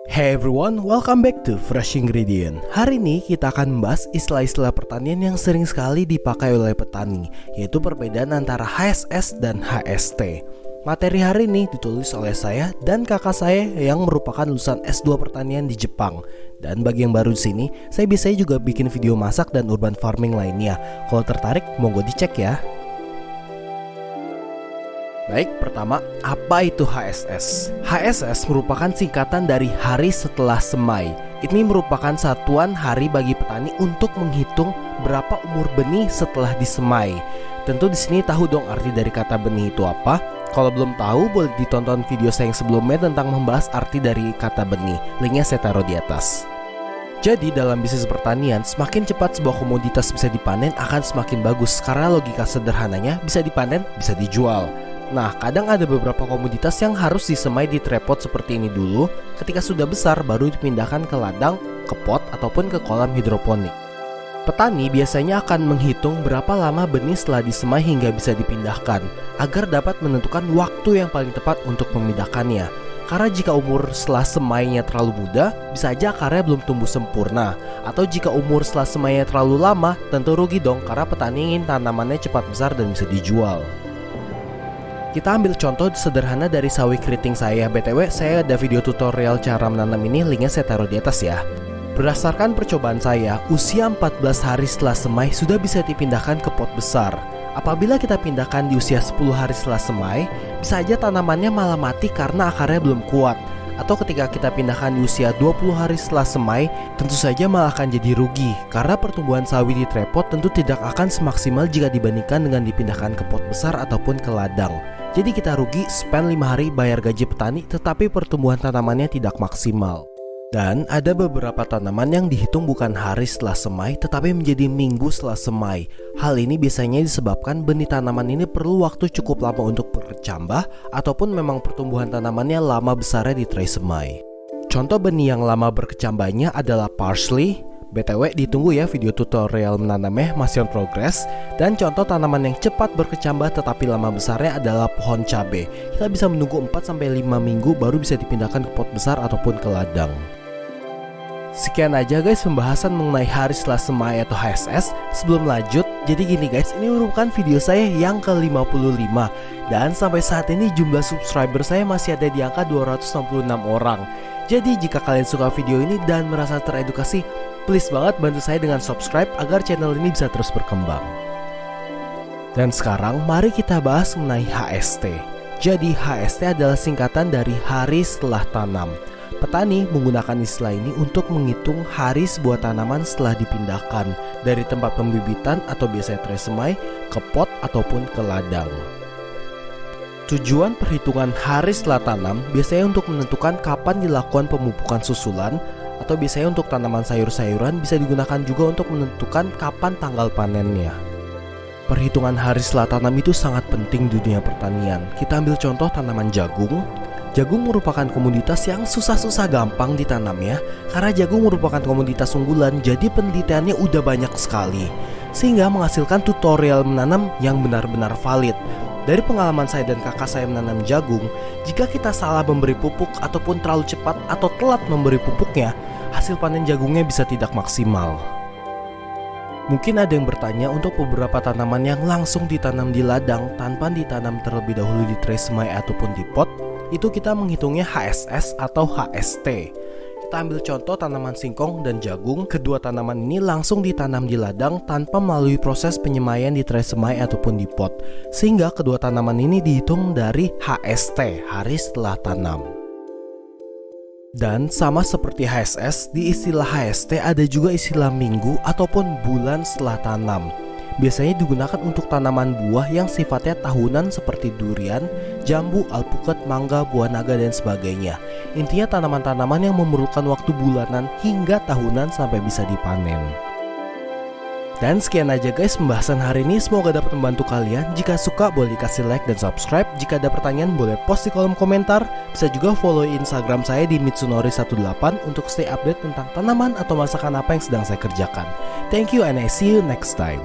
Hey everyone, welcome back to Fresh Ingredient. Hari ini kita akan membahas istilah-istilah pertanian yang sering sekali dipakai oleh petani, yaitu perbedaan antara HSS dan HST. Materi hari ini ditulis oleh saya dan kakak saya yang merupakan lulusan S2 pertanian di Jepang. Dan bagi yang baru di sini, saya biasanya juga bikin video masak dan urban farming lainnya. Kalau tertarik, monggo dicek ya. Baik, pertama, apa itu HSS? HSS merupakan singkatan dari hari setelah semai. Ini merupakan satuan hari bagi petani untuk menghitung berapa umur benih setelah disemai. Tentu di sini tahu dong arti dari kata benih itu apa? Kalau belum tahu, boleh ditonton video saya yang sebelumnya tentang membahas arti dari kata benih. Linknya saya taruh di atas. Jadi dalam bisnis pertanian, semakin cepat sebuah komoditas bisa dipanen akan semakin bagus, karena logika sederhananya bisa dipanen, bisa dijual. Nah, kadang ada beberapa komoditas yang harus disemai di tripod seperti ini dulu. Ketika sudah besar, baru dipindahkan ke ladang, ke pot, ataupun ke kolam hidroponik. Petani biasanya akan menghitung berapa lama benih setelah disemai hingga bisa dipindahkan, agar dapat menentukan waktu yang paling tepat untuk memindahkannya. Karena jika umur setelah semainya terlalu muda, bisa aja akarnya belum tumbuh sempurna. Atau jika umur setelah semainya terlalu lama, tentu rugi dong, karena petani ingin tanamannya cepat besar dan bisa dijual. Kita ambil contoh sederhana dari sawi keriting saya. BTW, saya ada video tutorial cara menanam ini, linknya saya taruh di atas ya. Berdasarkan percobaan saya, usia 14 hari setelah semai sudah bisa dipindahkan ke pot besar. Apabila kita pindahkan di usia 10 hari setelah semai, bisa aja tanamannya malah mati karena akarnya belum kuat. Atau ketika kita pindahkan di usia 20 hari setelah semai, tentu saja malah akan jadi rugi, karena pertumbuhan sawi di tripod tentu tidak akan semaksimal jika dibandingkan dengan dipindahkan ke pot besar ataupun ke ladang. Jadi kita rugi spend 5 hari bayar gaji petani, tetapi pertumbuhan tanamannya tidak maksimal. Dan ada beberapa tanaman yang dihitung bukan hari setelah semai, tetapi menjadi minggu setelah semai. Hal ini biasanya disebabkan benih tanaman ini perlu waktu cukup lama untuk berkecambah, ataupun memang pertumbuhan tanamannya lama besarnya di tray semai. Contoh benih yang lama berkecambahnya adalah parsley. BTW ditunggu ya video tutorial menanamnya, masih on progress. Dan contoh tanaman yang cepat berkecambah tetapi lama besarnya adalah pohon cabai. Kita bisa menunggu 4-5 minggu baru bisa dipindahkan ke pot besar ataupun ke ladang. Sekian aja guys pembahasan mengenai hari setelah semai atau HSS. Sebelum lanjut, jadi gini guys, ini merupakan video saya yang ke-55. Dan sampai saat ini jumlah subscriber saya masih ada di angka 266 orang. Jadi jika kalian suka video ini dan merasa teredukasi, please banget bantu saya dengan subscribe agar channel ini bisa terus berkembang. Dan sekarang mari kita bahas mengenai HST. Jadi HST adalah singkatan dari hari setelah tanam. Petani menggunakan istilah ini untuk menghitung hari sebuah tanaman setelah dipindahkan dari tempat pembibitan atau biasanya tray semai ke pot ataupun ke ladang. Tujuan perhitungan hari setelah tanam biasanya untuk menentukan kapan dilakukan pemupukan susulan, atau biasanya untuk tanaman sayur-sayuran bisa digunakan juga untuk menentukan kapan tanggal panennya. Perhitungan hari setelah tanam itu sangat penting di dunia pertanian. Kita ambil contoh tanaman jagung. Jagung merupakan komoditas yang susah-susah gampang ditanamnya, karena jagung merupakan komoditas unggulan, jadi penelitiannya udah banyak sekali, sehingga menghasilkan tutorial menanam yang benar-benar valid. Dari pengalaman saya dan kakak saya menanam jagung, jika kita salah memberi pupuk ataupun terlalu cepat atau telat memberi pupuknya, hasil panen jagungnya bisa tidak maksimal. Mungkin ada yang bertanya, untuk beberapa tanaman yang langsung ditanam di ladang tanpa ditanam terlebih dahulu di tray semai ataupun di pot, itu kita menghitungnya HSS atau HST. Kita ambil contoh tanaman singkong dan jagung. Kedua tanaman ini langsung ditanam di ladang tanpa melalui proses penyemaian di tray semai ataupun di pot, sehingga kedua tanaman ini dihitung dari HST, hari setelah tanam. Dan sama seperti HSS, di istilah HST ada juga istilah minggu ataupun bulan setelah tanam. Biasanya digunakan untuk tanaman buah yang sifatnya tahunan seperti durian, jambu, alpukat, mangga, buah naga, dan sebagainya. Intinya tanaman-tanaman yang memerlukan waktu bulanan hingga tahunan sampai bisa dipanen. Dan sekian aja guys pembahasan hari ini, semoga dapat membantu kalian. Jika suka boleh dikasih like dan subscribe. Jika ada pertanyaan boleh post di kolom komentar. Bisa juga follow Instagram saya di mitsunori18 untuk stay update tentang tanaman atau masakan apa yang sedang saya kerjakan. Thank you and I see you next time.